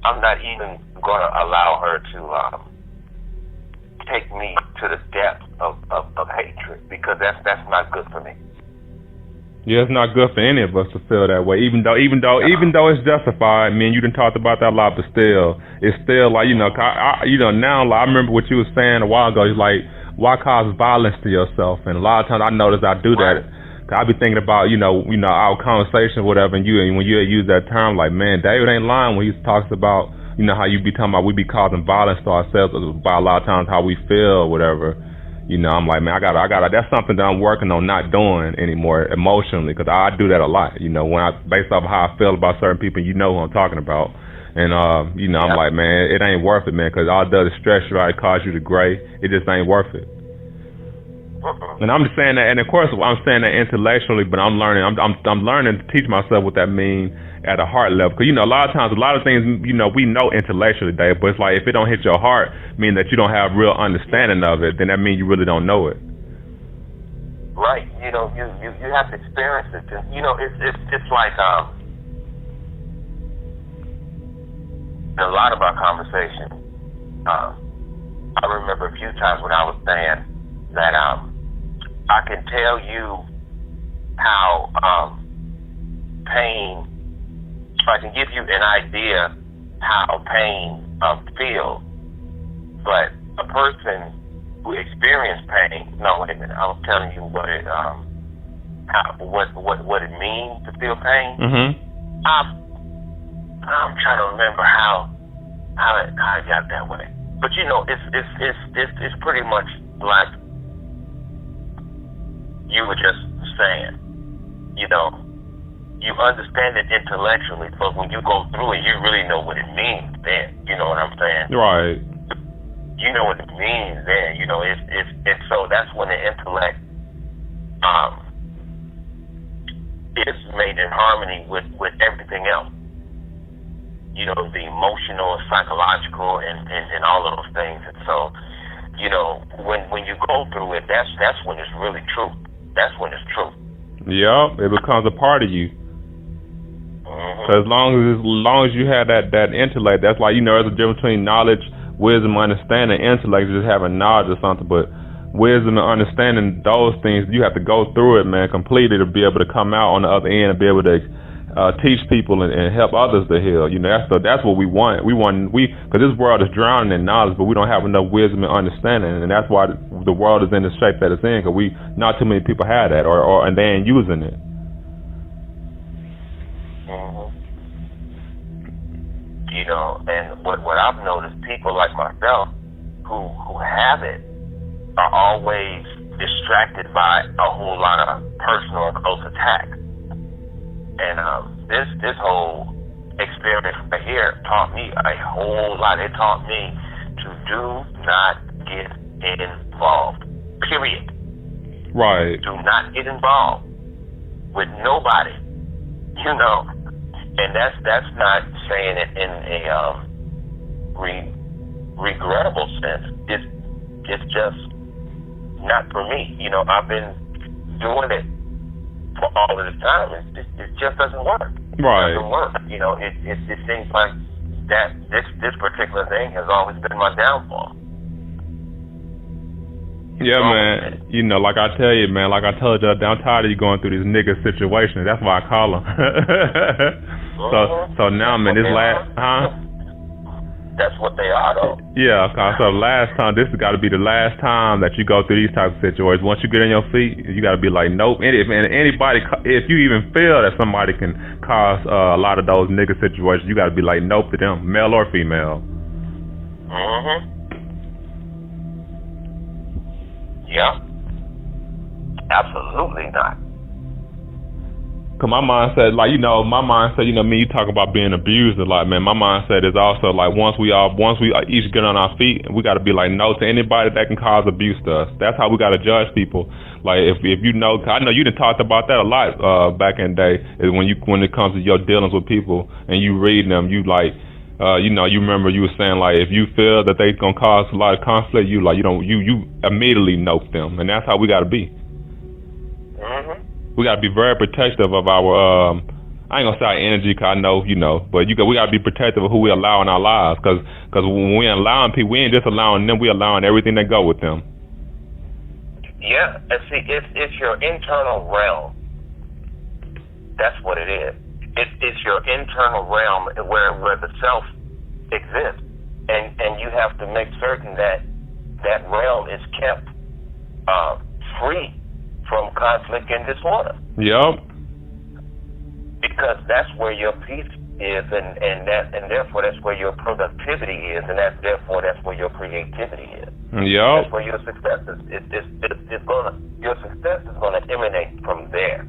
I'm not even going to allow her to take me to the depth of hatred, because that's not good for me. Yeah, it's not good for any of us to feel that way. Even though it's justified. I mean, you done talked about that a lot, but still, it's still like, now like, I remember what you were saying a while ago. It's like, why cause violence to yourself? And a lot of times I notice I do that. Cause I be thinking about our conversation, or whatever, and when you use that term, like, man, David ain't lying when he talks about how you be talking about we be causing violence to ourselves by a lot of times how we feel, or whatever. I'm like, man, I gotta. That's something that I'm working on not doing anymore emotionally, because I do that a lot. Based off of how I feel about certain people, who I'm talking about, and I'm like, man, it ain't worth it, man, because all it does is stress you out, it cause you to gray. It just ain't worth it. And I'm just saying that, and of course I'm saying that intellectually, but I'm learning. I'm learning to teach myself what that means at a heart level. Because a lot of times, a lot of things we know intellectually, Dave, but it's like if it don't hit your heart, meaning that you don't have real understanding of it, then that means you really don't know it. Right. You have to experience it. It's like in a lot of our conversation, I remember a few times when I was saying that I can tell you how pain, I can give you an idea how pain feels, but a person who experienced pain, no, wait a minute, I was telling you what it what it means to feel pain. Mm-hmm. I'm trying to remember how it got that way, but it's pretty much like you were just saying, you understand it intellectually, but when you go through it, you really know what it means then. You know what I'm saying? Right. You know what it means then. It's so that's when the intellect is made in harmony with everything else. The emotional, psychological, and all of those things. And so, when you go through it, that's when it's really true. That's when it's true. Yep, it becomes a part of you. Mm-hmm. So as long as you have that intellect, that's like, there's a difference between knowledge, wisdom, understanding. Intellect is just having knowledge or something, but wisdom and understanding, those things, you have to go through it, man, completely, to be able to come out on the other end and be able to teach people and help others to heal. That's what we want. Because this world is drowning in knowledge, but we don't have enough wisdom and understanding, and that's why the world is in the shape that it's in. Because not too many people have that, and they ain't using it. Mm-hmm. And what I've noticed, people like myself who have it are always distracted by a whole lot of personal and close attacks. And this whole experience right here taught me a whole lot. It taught me to do not get involved. Period. Right. Do not get involved with nobody. And that's not saying it in a regrettable sense. It's just not for me. I've been doing it for all of the time. It just doesn't work. Right. It doesn't work. It seems like that this particular thing has always been my downfall. Yeah, man. Like I tell you, man, like I told you, I'm tired of you going through these nigga situations. That's why I call them. So now, man, this That's what they are, though. Yeah, so last time, this has got to be the last time that you go through these types of situations. Once you get on your feet, you got to be like, nope. And if you even feel that somebody can cause a lot of those nigga situations, you got to be like, nope to them, male or female. Mm-hmm. Yeah. Absolutely not. Cause my mindset, me, you talk about being abused a lot, man. My mindset is also like once we each get on our feet, we got to be like no to anybody that can cause abuse to us. That's how we got to judge people. Like if I know you done talked about that a lot back in the day. Is when it comes to your dealings with people and you reading them, you like. You remember you were saying like if you feel that they gonna cause a lot of conflict, you immediately nope them, and that's how we gotta be. Mm-hmm. We gotta be very protective of our I ain't gonna say our energy, cause I know, but we gotta be protective of who we allow in our lives, cause when we allowing people, we ain't just allowing them, we allowing everything that go with them. Yeah, and see, it's your internal realm. That's what it is. It's your internal realm where the self exists, and you have to make certain that realm is kept free from conflict and disorder. Yep. Because that's where your peace is, and therefore that's where your productivity is, and therefore that's where your creativity is. Yep. That's where your success is. Your success is gonna emanate from there.